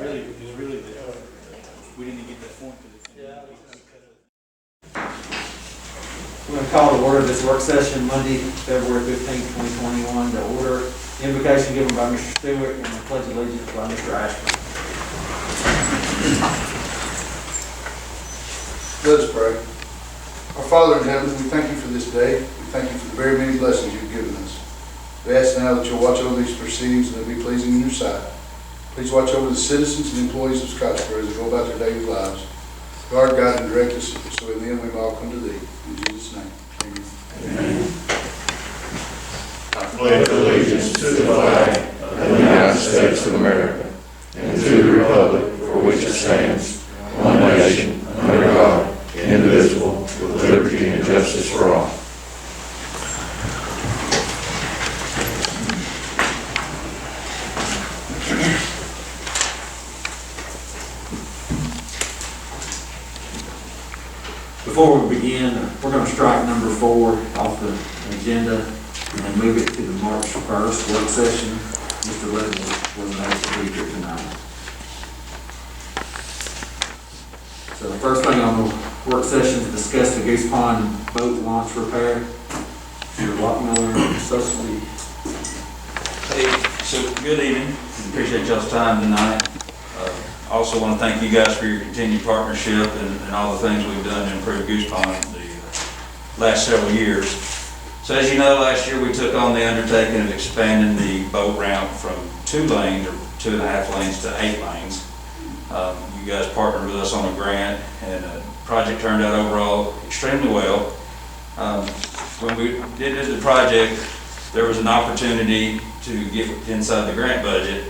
really good. We didn't get that form to the. We're going to call to order this work session Monday, February 15th, 2021. To order, the invocation given by Mr. Stewart and the pledge of allegiance by Mr. Ashburn. Let us pray. Our Father in heaven, we thank you for this day. We thank you for the very many blessings you've given us. We ask now that you'll watch over these proceedings and they'll be pleasing in your sight. Please watch over the citizens and employees of Scottsboro as they go about their daily lives. Guard, guide, and direct us, so in the end we may all come to thee. In Jesus' name, amen. Amen. I pledge allegiance to the flag of the United States of America and to the republic for which it stands, one nation, under God, indivisible, with liberty and justice for all. Before we begin, we're going to strike number 4 off the agenda and move it to the March 1st work session. Mr. Leatherwood wasn't able to be here tonight. So the first thing on the work session is discuss the Goose Pond boat launch repair. Mr. Lockmiller, Associate. Hey, so good evening. Appreciate y'all's time tonight. Also want to thank you guys for your continued partnership and all the things we've done to improve Goose Pond the last several years. So as you know, last year we took on the undertaking of expanding the boat ramp from 2 lanes or 2.5 lanes to 8 lanes. You guys partnered with us on a grant, and the project turned out overall extremely well. When we did the project, there was an opportunity to get inside the grant budget.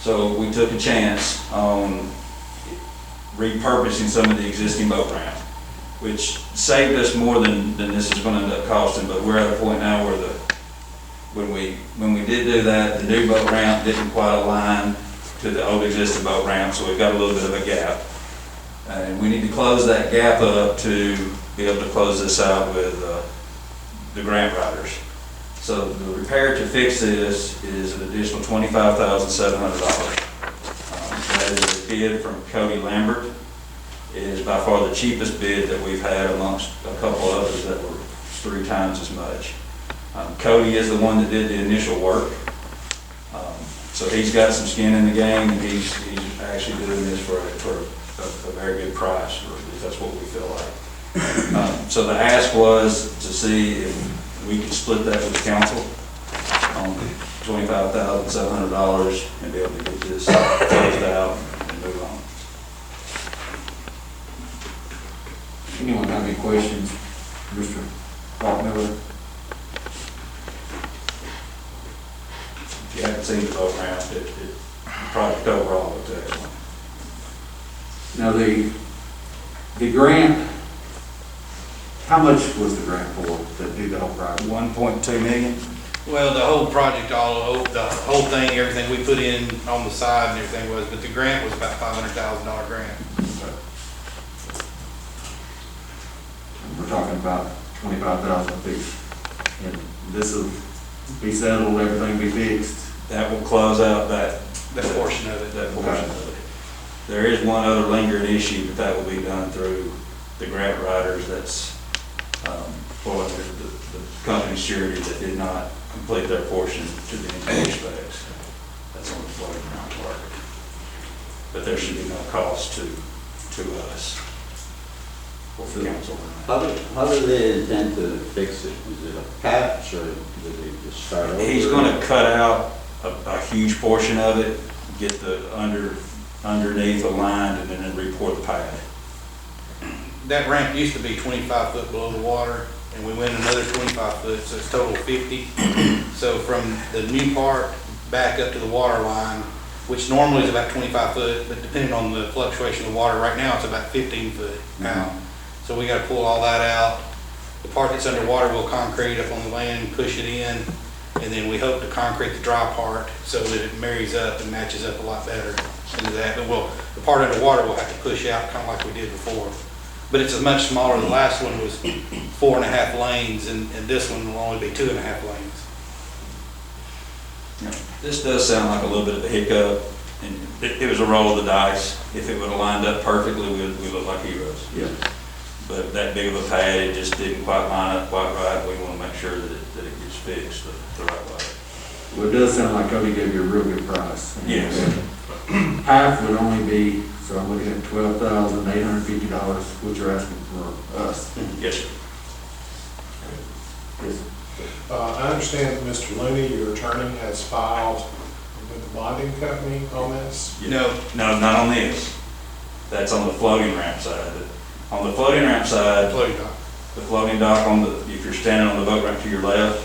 So we took a chance on repurposing some of the existing boat ramp, which saved us more than this is going to end up costing. But we're at a point now where when we did do that, the new boat ramp didn't quite align to the old existing boat ramp, so we've got a little bit of a gap. And we need to close that gap up to be able to close this out with the grant writers. So the repair to fix this is an additional $25,700. That is a bid from Cody Lambert. It is by far the cheapest bid that we've had amongst a couple others that were 3 times as much. Cody is the one that did the initial work. So he's got some skin in the game, and he's actually doing this for a very good price, or at least that's what we feel like. So the ask was to see if we could split that with the council on $25,700 and be able to get this closed out and move on. Anyone have any questions? Mr. Lockmiller? If you haven't seen the boat ramp, the project overall looks excellent. Now the grant, how much was the grant for to do the whole project? $1.2 million. Well, the whole project, the whole thing, everything we put in on the side and everything was, but the grant was about $500,000 grant. We're talking about $25,000 apiece. And this will be settled, everything be fixed. That will close out that portion of it. That portion of it. There is one other lingering issue, but that will be done through the grant writers. That's for the company surety that did not complete their portion to the engineer specs. That's on the floating ground work. But there should be no cost to us or for council. How do they intend to fix it? Is it a patch, or do they just start over? He's going to cut out a huge portion of it, get the underneath aligned, and then re-pour the pad. That ramp used to be 25 foot below the water, and we went another 25 foot, so it's total 50. So from the new part back up to the water line, which normally is about 25 foot, but depending on the fluctuation of the water, right now it's about 15 foot out. So we got to pull all that out. The part that's underwater we'll concrete up on the land, push it in, and then we hope to concrete the dry part so that it marries up and matches up a lot better into that. But the part underwater we'll have to push out kind of like we did before. But it's much smaller. The last one was 4.5 lanes, and this one will only be 2.5 lanes. This does sound like a little bit of a hiccup. And it was a roll of the dice. If it would have lined up perfectly, we look like heroes. Yeah. But that big of a pad, it just didn't quite line up quite right. We want to make sure that it gets fixed the right way. Well, it does sound like Cody gave you a real good price. Yes. Half would only be, so I'm looking at $12,850, what you're asking for us. Yes, sir. Yes. I understand that Mr. Looney, your attorney, has filed with the bonding company on this. No, No, not on this. That's on the floating ramp side. On the floating ramp side, floating dock. the floating dock if you're standing on the boat ramp to your left,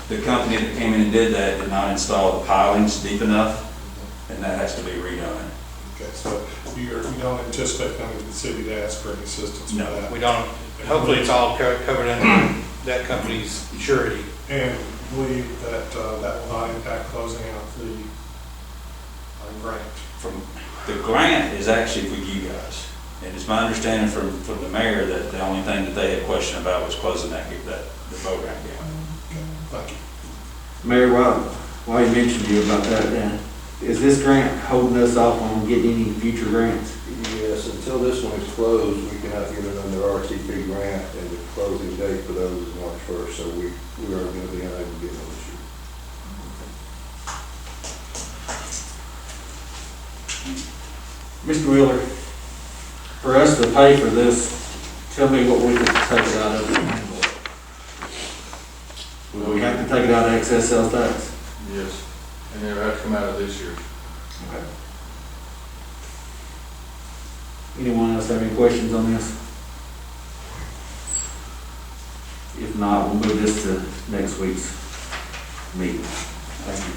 the company that came in and did that did not install the pilings deep enough, and that has to be redone. Okay, so you don't anticipate coming to the city to ask for any assistance with No, that? We don't, hopefully it's all covered under that company's surety. And believe that that will not impact closing out the grant? From, the grant is actually for you guys. And it's my understanding from the mayor that the only thing that they had questioned about was closing the boat ramp gap. Okay, thank you. Mayor, while you mentioned you about that, Dan, is this grant holding us off on getting any future grants? Yes, until this one is closed, we cannot get it under RTP grant, and the closing date for those is March 1st, so we are going to be unable to get them this year. Mr. Wheeler, for us to pay for this, tell me what we could take it out of. Will we have to take it out of excess sales tax? Yes, and it'll have to come out of this year. Okay. Anyone else have any questions on this? If not, we'll move this to next week's meeting. Thank you.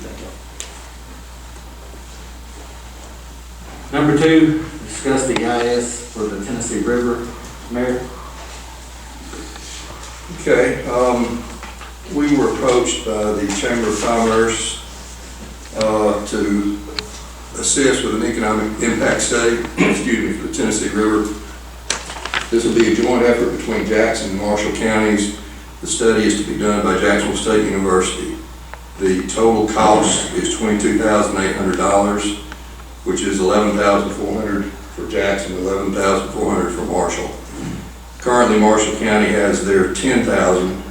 Number 2, discuss the EIS for the Tennessee River. Mayor? Okay, we were approached by the Chamber of Commerce to assist with an economic impact study, for the Tennessee River. This will be a joint effort between Jackson and Marshall counties. The study is to be done by Jacksonville State University. The total cost is $22,800, which is $11,400 for Jackson, $11,400 for Marshall. Currently, Marshall County has their $10,000.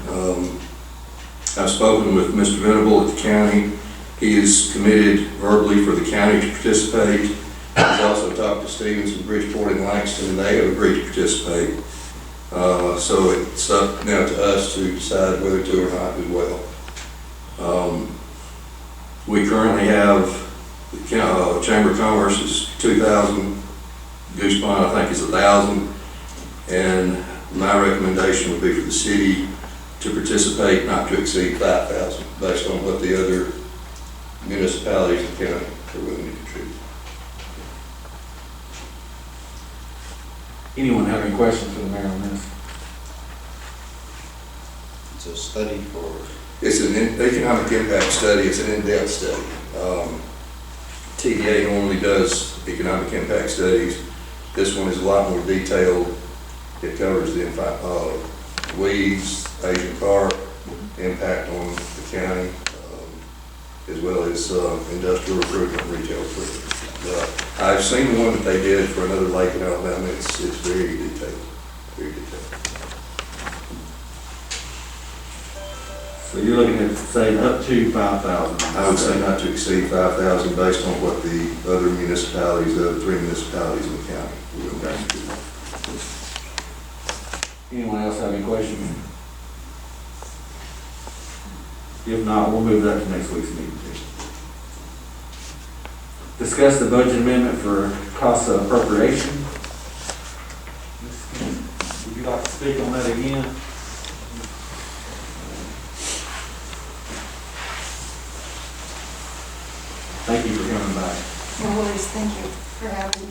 I've spoken with Mr. Venable at the county. He is committed verbally for the county to participate. He's also talked to Stevenson, Bridgeport, and Langston, and they have agreed to participate. So it's up now to us to decide whether to or not as well. We currently have the Chamber of Commerce is $2,000. Goose Pond, I think, is $1,000. And my recommendation would be for the city to participate not to exceed $5,000 based on what the other municipalities and county are willing to contribute. Anyone have any questions for the mayor on this? It's a study for... It's an economic impact study. It's an in-depth study. TDA normally does economic impact studies. This one is a lot more detailed. It covers the weeds, Asian carp, impact on the county, as well as industrial recruitment, retail recruitment. I've seen the one that they did for another lake in Alabama. It's very detailed, very detailed. So you're looking at saying up to 5,000? I would say not to exceed 5,000 based on what the other municipalities, the other 3 municipalities in the county will do. Anyone else have any questions? If not, we'll move that to next week's meeting. Discuss the budget amendment for cost of appropriation. Would you like to speak on that again? Thank you for coming back. No worries, thank you for having me.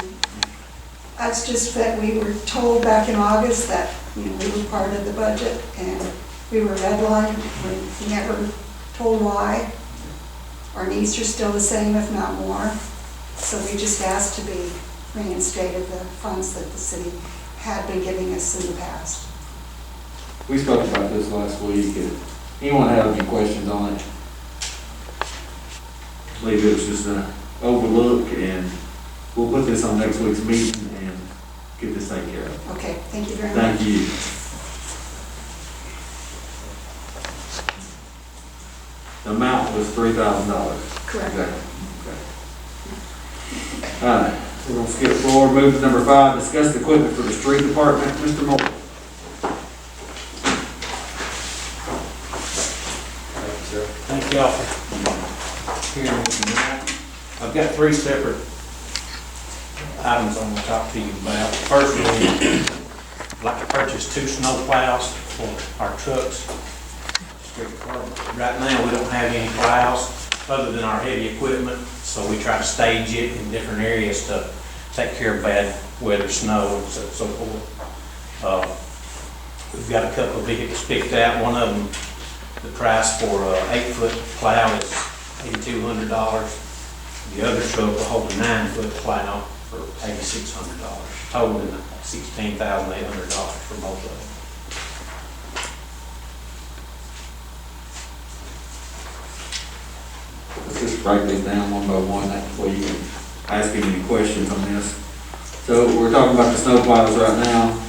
It's just that we were told back in August that, we were part of the budget and we were redlined. We never told why. Our needs are still the same, if not more. So we just asked to be reinstated the funds that the city had been giving us in the past. We spoke about this last week. Anyone have any questions on it? I believe it was just a overlook, and we'll put this on next week's meeting and get this taken care of. Okay, thank you very much. Thank you. The amount was $3,000. Correct. Okay. All right, we're gonna skip forward, move to number 5, discuss the equipment for the street department. Mr. Moore. Thank y'all for hearing me tonight. I've got 3 separate items I want to talk to you about. First one, I'd like to purchase 2 snow plows for our trucks. Right now, we don't have any plows other than our heavy equipment, so we try to stage it in different areas to take care of bad weather, snow, and so forth. We've got a couple of vehicles picked out. One of them, the price for an 8-foot plow is $8,200. The other truck will hold a 9-foot plow for $8,600, totaling $16,800 for both of them. Let's just break these down one by one, that way you can ask him any questions on this. So we're talking about the snow plows right now.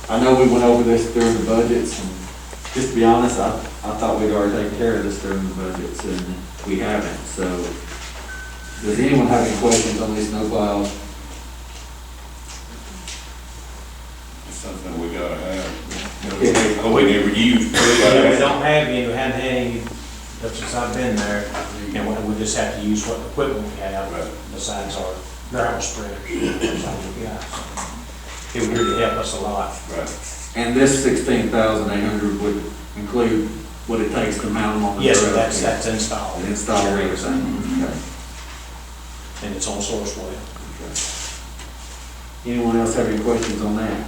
I know we went over this during the budgets, and just to be honest, I thought we'd already taken care of this during the budgets, and we haven't. So, does anyone have any questions on these snow plows? It's something we gotta have. Yeah. Oh, we never used. Yeah, we don't have any, we haven't had any since I've been there, and we just have to use what equipment we have besides our gravel spreaders. That's all we got. It would really help us a lot. Right. And this 16,800 would include what it takes to mount them on the Yes, truck? that's installed. And install everything, okay. And it's on source well. Anyone else have any questions on that?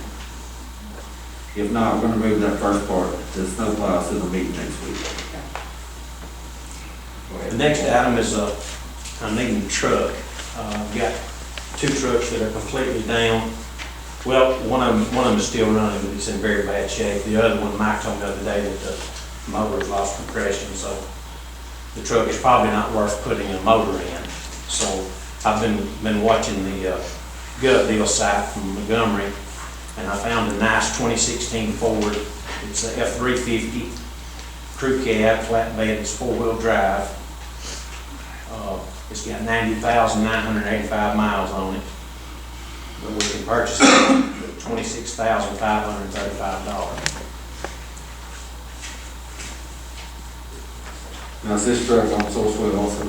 If not, we're gonna move that first part, the snow plows, to the meeting next week. The next item is I'm needing a truck. I've got 2 trucks that are completely down. Well, one of them is still running, but it's in very bad shape. The other one, Mike told me the other day that the motor's lost compression, so the truck is probably not worth putting a motor in. So I've been watching the gut deal site from Montgomery, and I found a nice 2016 Ford. It's a F350 crew cab, flatbed, it's 4-wheel drive. It's got 90,985 miles on it. But we can purchase it for $26,535. Now, is this truck on Sourcewell also?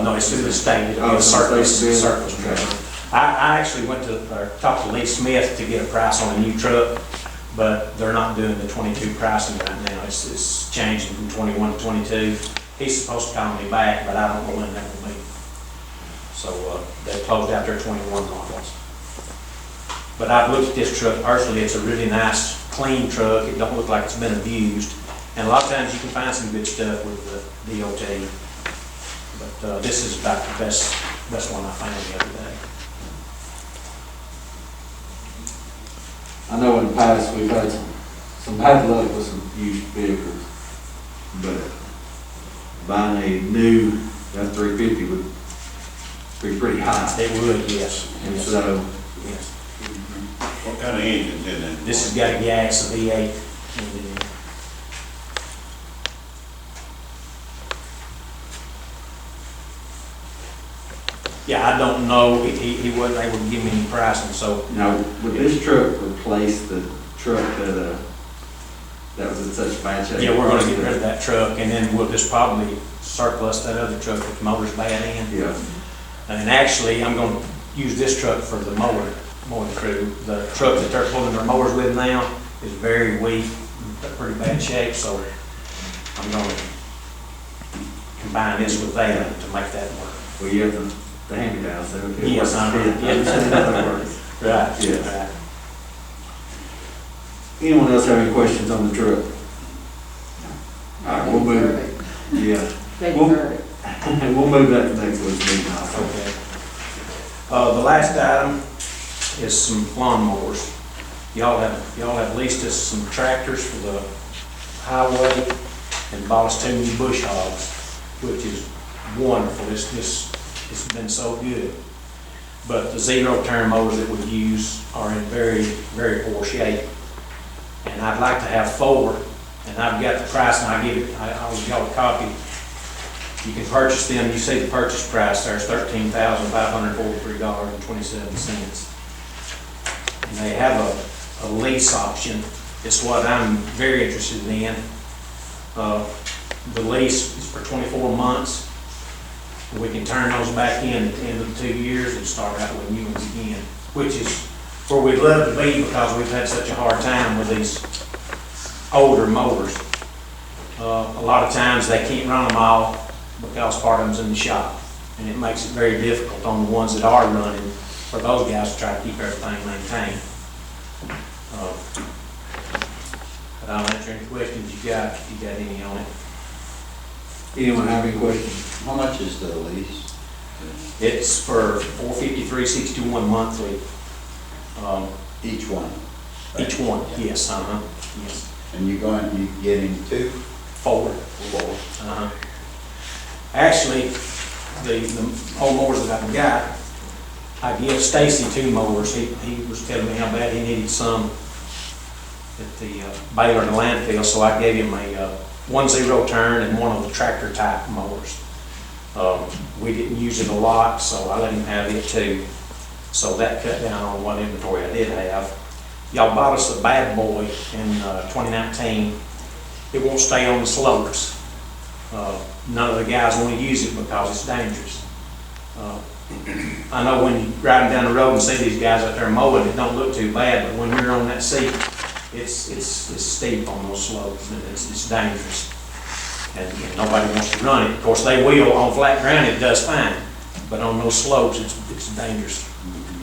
No, it's through the state, it'll be Oh, a surplus state bid. truck. I actually went to, or talked to Lee Smith to get a price on a new truck, but they're not doing the 22 pricing right now. It's changing from 21 to 22. He's supposed to call me back, but I don't know when that will be. So they closed out their 21 models. But I've looked at this truck personally. It's a really nice, clean truck. It don't look like it's been abused. And a lot of times you can find some good stuff with the DOT. But this is about the best one I found the other day. I know in the past, we've had some bad luck with some used vehicles, but buying a new F-350 would be pretty high. It would, yes. And Yes. so, Yes. What kind of engine's in it? This has got a gas, a V8. Yeah, I don't know, he wasn't able to give me any pricing, so. now, would this truck replace the truck that was in such bad shape? Yeah, we're gonna get rid of that truck, and then we'll just probably surplus that other truck that the motor's bad in. Yeah, And actually, I'm gonna use this truck for the mowing crew. The truck that they're pulling their mowers with now is very weak, pretty bad shape, so I'm gonna combine this with that to make that work. well, you have the hand-me-downs, so. it Yes, works. I'm, Yes. right, Yes. right. Anyone else have any questions on the truck? All right, we'll move, yeah. We'll move that to next week's meeting also. Okay. The last item is some lawnmowers. Y'all have leased us some tractors for the highway and bought us 2 new bush hogs, which is wonderful. This It's been so good. But the zero-turn mowers that we use are in very, very poor shape. And I'd like to have 4, and I've got the price, and I'll give y'all a copy. You can purchase them, you see the purchase price there is $13,543.27. And they have a lease option. It's what I'm very interested in. The lease is for 24 months. We can turn those back in at the end of the 2 years and start out with new ones again, which is where we'd love to be because we've had such a hard time with these older mowers. A lot of times they can't run them all because part of them's in the shop. And it makes it very difficult on the ones that are running for those guys to try to keep everything maintained. But I'll answer any questions you got, if you got any on it. Anyone have any questions? How much is the lease? It's for $453.61 monthly, Each one? each one, yes, yes. And you getting 2? 4. 4? Actually, the old mowers that I've got, I give Stacy 2 mowers. He was telling me how bad he needed some at the Baylor and the landfill, so I gave him a 1 zero-turn and one of the tractor type mowers. We didn't use it a lot, so I let him have it too. So that cut down on what inventory I did have. Y'all bought us a bad boy in 2019. It won't stay on the slopes. None of the guys want to use it because it's dangerous. I know when you're riding down the road and see these guys out there mowing, it don't look too bad, but when you're on that seat, it's steep on those slopes and it's dangerous. And nobody wants to run it. Of course, they will on flat ground, it does fine, but on those slopes, it's dangerous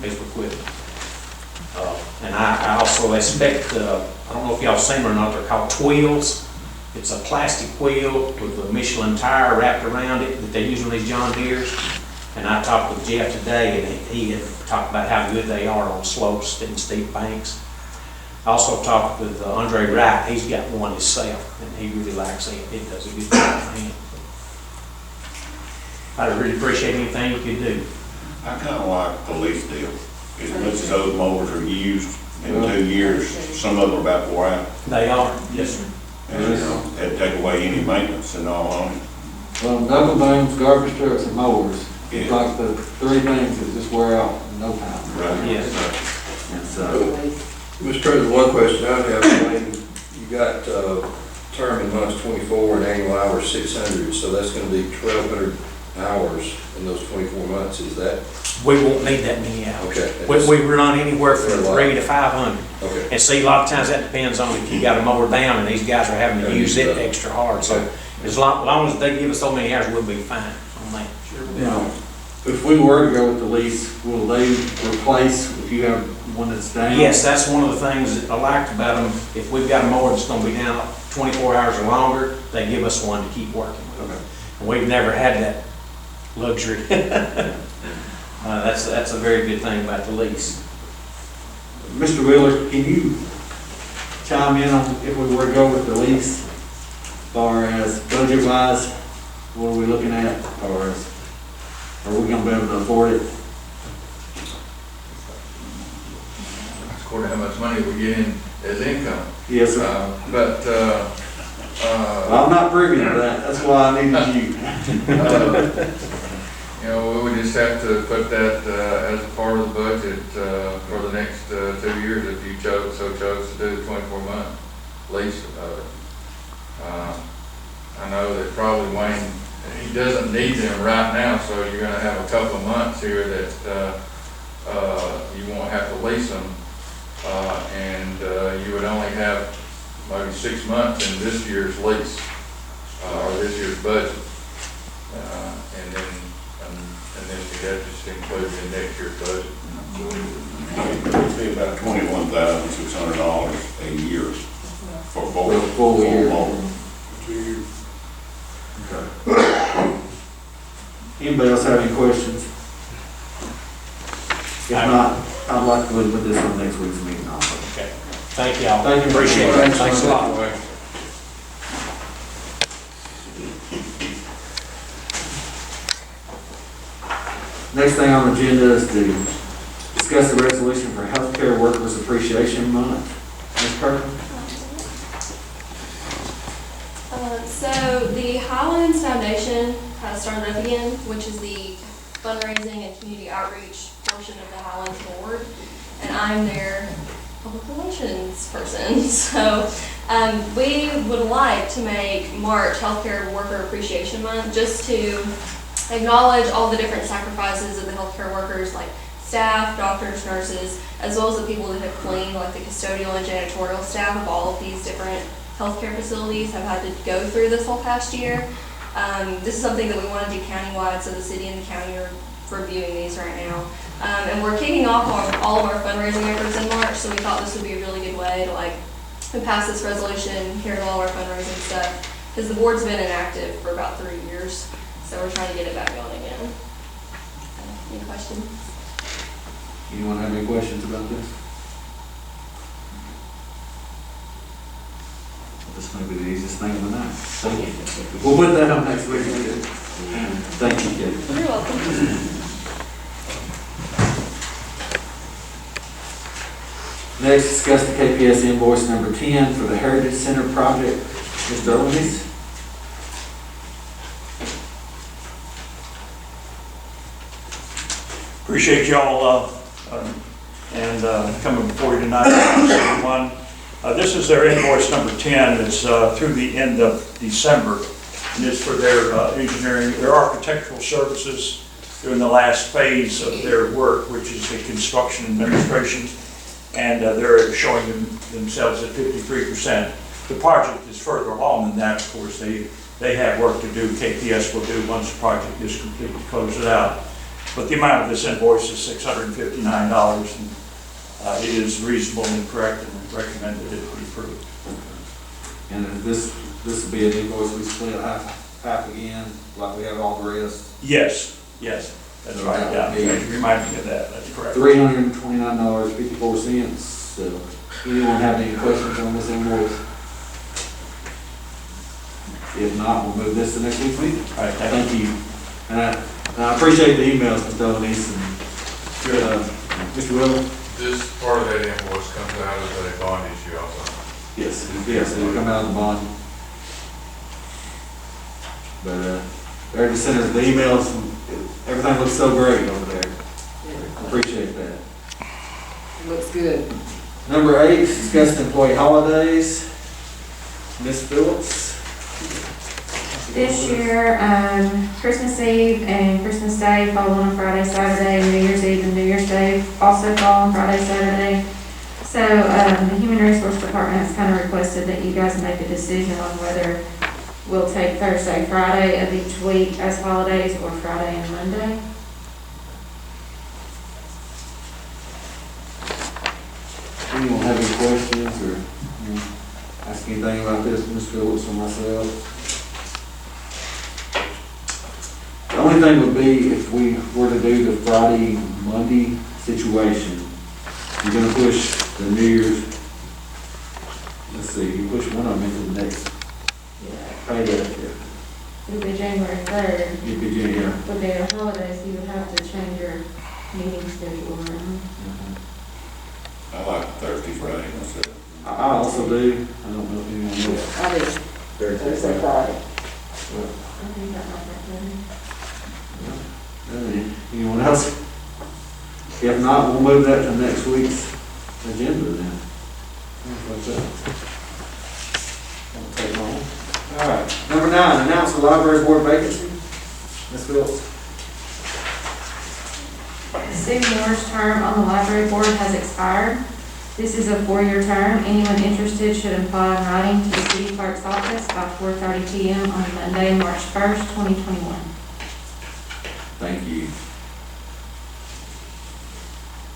piece of equipment. And I also expect, I don't know if y'all seen them or not, they're called twills. It's a plastic wheel with a Michelin tire wrapped around it that they use on these John Deeres. And I talked with Jeff today, and he had talked about how good they are on slopes and steep banks. I also talked with Andre Wright. He's got one himself, and he really likes it. It does a good job for him. I'd really appreciate anything you could do. I kind of like the lease deal. As much as those mowers are used in 2 years, some of them are about wore out. They are, yes, sir. And, that'd take away any maintenance and all on it. Well, knuckle booms, garbage trucks, and mowers. Yeah. It's like the 3 things that just wear out in no time. Right. Yes. And so, Mr. President, one question I have, Wayne, you got term in months 24 and annual hours 600, so that's going to be 1,200 hours in those 24 months, is that? We won't need that many hours. Okay. We run anywhere from 3 to 500. Okay. And see, a lot of times that depends on if you got a mower down and these guys are having to use it extra hard. So as long as they give us so many hours, we'll be fine on that. Sure. now, if we were to go with the lease, will they replace if you have one that's down? Yes, that's one of the things that I liked about them. If we've got a mower that's gonna be down 24 hours or longer, they give us one to keep working with. Okay. And we've never had that luxury. That's a very good thing about the lease. Mr. Wheeler, can you chime in on if we were to go with the lease, as far as budget-wise, what are we looking at, or are we gonna be able to afford it? According to how much money we get in as income. Yes, sir. Well, I'm not privy to that, that's why I needed you. You know, we would just have to put that as a part of the budget for the next 2 years if you chose to do the 24-month lease of it. I know that probably Wayne, he doesn't need them right now, so you're going to have a couple of months here that you won't have to lease them, and you would only have maybe 6 months in this year's lease or this year's budget, and then that just includes in next year's budget. It'd be about $21,600 a year for For a full year. mowers. Okay. Anybody else have any questions? If not, I'd like to put this on next week's meeting also. Okay. Thank y'all. Thank you. Appreciate it. Thanks a lot. Next thing on the agenda is to discuss the resolution for Healthcare Workers Appreciation Month. Ms. Perkins? So the Highlands Foundation has started up again, which is the fundraising and community outreach portion of the Highlands Board, and I'm their public relations person. So we would like to make March Healthcare Worker Appreciation Month, just to acknowledge all the different sacrifices of the healthcare workers, like staff, doctors, nurses, as well as the people that have cleaned, like the custodial and janitorial staff of all of these different healthcare facilities have had to go through this whole past year. This is something that we want to do countywide, so the city and the county are reviewing these right now. And we're kicking off all of our fundraising efforts in March, so we thought this would be a really good way to pass this resolution, here to all our fundraising stuff, because the board's been inactive for about 3 years, so we're trying to get it back going again. Any questions? Anyone have any questions about this? This may be the easiest thing of the night. Thank you. We'll put that on next week. Thank you, Kate. You're welcome. Next, discuss the KPS invoice number 10 for the Heritage Center project. Mr. Owens? Appreciate y'all coming before you tonight. Everyone. This is their invoice number 10. It's through the end of December, and it's for their engineering, their architectural services during the last phase of their work, which is the construction administration, and they're showing themselves at 53%. The project is further along than that, of course. They have work to do. KPS will do once the project is complete to close it out. But the amount of this invoice is $659, and it is reasonable and correct, and recommended it be approved. And this will be an invoice we split half again, like we have all the rest. Yes, that's right. Yeah, remind me of that. That's correct. $329.54. So, anyone have any questions on this invoice? If not, we'll move this to next week's meeting. All right, thank you. And I appreciate the emails, Mr. Olenese and Mr. Will. This part of that invoice comes out of the bond issue also. Yes, it'll come out of the bond. But Heritage Center, the emails, everything looks so great over there. Appreciate that. It looks good. Number 8, discuss employee holidays. Ms. Phillips. This year, Christmas Eve and Christmas Day fall on a Friday, Saturday, and New Year's Eve and New Year's Day also fall on Friday, Saturday. So the Human Resource Department has kind of requested that you guys make a decision on whether we'll take Thursday, Friday of each week as holidays, or Friday and Monday. Anyone have any questions or ask anything about this, Ms. Phillips or myself? The only thing would be if we were to do the Friday, Monday situation, you're gonna push the New Year's, let's see, you push one of them into the next payday. It'll be January 3rd. It'd be January. But there are holidays, you would have to change your meeting schedule around. I like Thursday, Friday myself. I also do. I don't know if anyone else. I do. Thursday, Friday. I think that might be Anyone else? If not, we'll move that to next week's agenda then. All right, number 9, announce the library board vacancy. Ms. Phillips. Sue Moore's term on the library board has expired. This is a 4-year term. Anyone interested should apply in writing to the city clerk's office by 4:30 p.m. on Monday, March 1st, 2021. Thank you.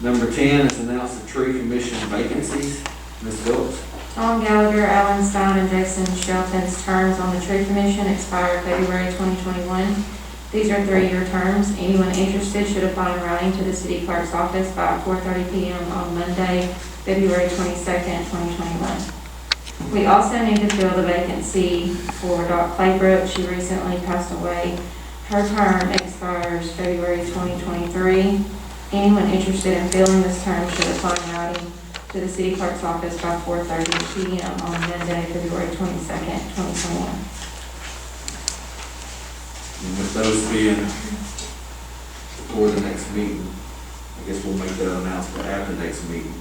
Number 10 is announce the tree commission vacancies. Ms. Phillips. Tom Gallagher, Alan Stein, and Jason Shelton's terms on the tree commission expire February 2021. These are 3-year terms. Anyone interested should apply in writing to the city clerk's office by 4:30 p.m. on Monday, February 22nd, 2021. We also need to fill the vacancy for Doc Claybrook. She recently passed away Her term expires February 2023. Anyone interested in filling this term should apply in writing to the city clerk's office by 4:30 p.m. on Monday, February 22nd, 2021. And with those being before the next meeting, I guess we'll make that announcement after the next meeting.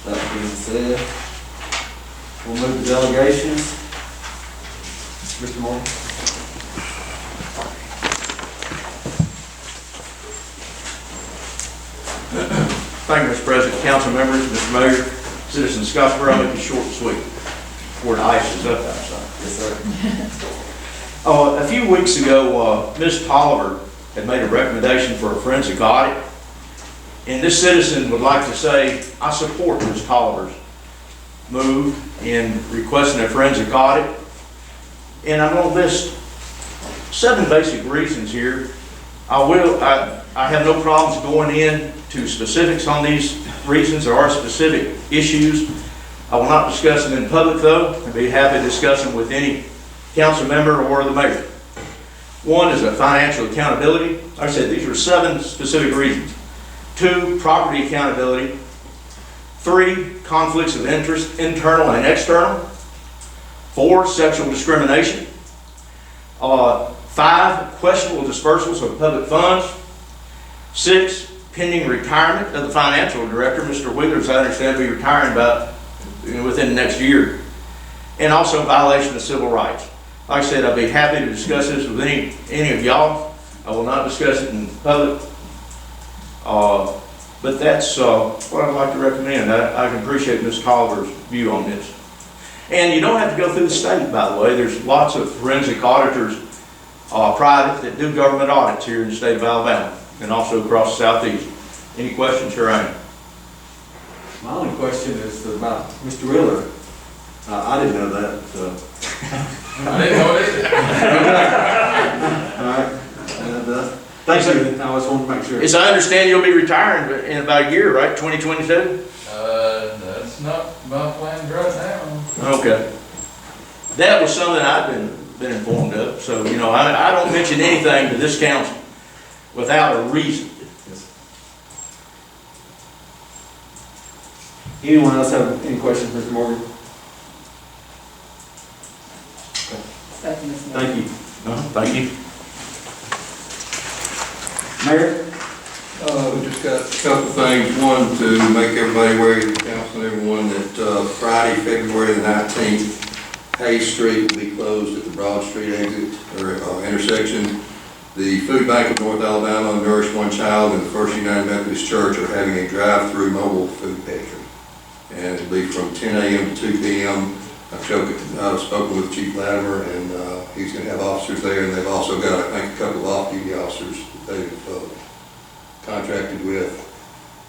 That being said, we'll move to delegations. Mr. Moore? Thank you, Mr. President, council members, Mr. Mayor, citizens of Scottsboro. I'll make it short and sweet before the ice is up outside. Yes, sir. A few weeks ago, Ms. Tolliver had made a recommendation for a forensic audit. And this citizen would like to say, I support Ms. Tolliver's move in requesting a forensic audit. And I'm going to list 7 basic reasons here. I have no problems going into specifics on these reasons. There are specific issues. I will not discuss them in public, though. I'd be happy to discuss them with any council member or the mayor. One is a financial accountability. Like I said, these are 7 specific reasons. 2, property accountability. 3, conflicts of interest, internal and external. 4, sexual discrimination. 5, questionable dispersals of public funds. 6, pending retirement of the financial director. Mr. Wheeler, as I understand, will be retiring about within the next year. And also violation of civil rights. Like I said, I'd be happy to discuss this with any of y'all. I will not discuss it in public. But that's what I'd like to recommend. I can appreciate Ms. Tolliver's view on this. And you don't have to go through the state, by the way. There's lots of forensic auditors, private, that do government audits here in the state of Alabama and also across the southeast. Any questions, Your Honor? My only question is about Mr. Wheeler. I didn't know that. I didn't know it either. All right. And, thank you. I just wanted to make sure. As I understand, you'll be retiring in about a year, right? 2022? That's not my plans right now. Okay. That was something I've been informed of. So, I don't mention anything to this council without a reason. Anyone else have any questions, Mr. Morgan? Thank you, Mr. Mayor. Thank you. Thank you. Mayor? We just got a couple of things. One, to make everybody aware, the council and everyone, that Friday, February the 19th, Hayes Street will be closed at the Broad Street exit or intersection. The Food Bank of North Alabama, Nourish One Child, and the First United Methodist Church are having a drive-through mobile food pantry. And it'll be from 10 a.m. to 2 p.m. I've spoken with Chief Latimer, and he's going to have officers there, and they've also got, I think, a couple of off-duty officers that they've contracted with.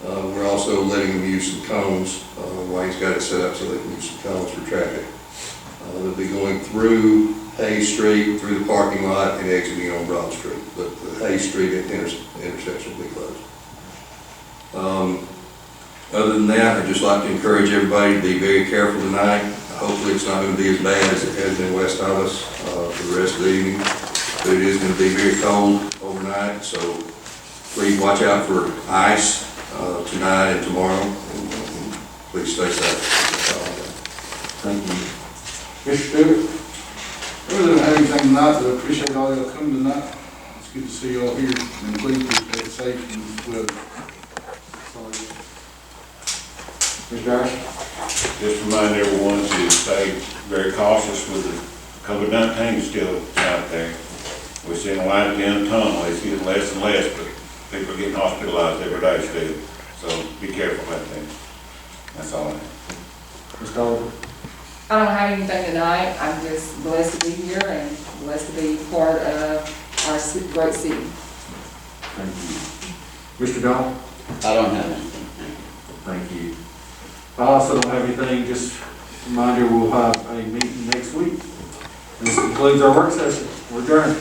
We're also letting them use some cones. Wayne's got it set up so they can use some cones for traffic. They'll be going through Hayes Street, through the parking lot, and exiting on Broad Street. But the Hayes Street intersection will be closed. Other than that, I'd just like to encourage everybody to be very careful tonight. Hopefully it's not going to be as bad as it has been west of us for the rest of the evening. But it is going to be very cold overnight, so please watch out for ice tonight and tomorrow. And please stay safe. Thank you. Mr. Stewart, we don't have anything tonight, but I appreciate all y'all coming tonight. It's good to see you all here, and please be safe and well. Mr. Darcy? Just remind everyone to stay very cautious with the COVID-19 still out there. We're seeing a line at the end of the tunnel. It's getting less and less, but people are getting hospitalized every day still. So be careful about that. That's all I have. Ms. Tolliver? I don't have anything tonight. I'm just blessed to be here and blessed to be part of our great city. Thank you. Mr. Dahl? I don't have anything. Thank you. I also don't have anything, just a reminder, we'll have a meeting next week. And this concludes our work session. We're adjourned.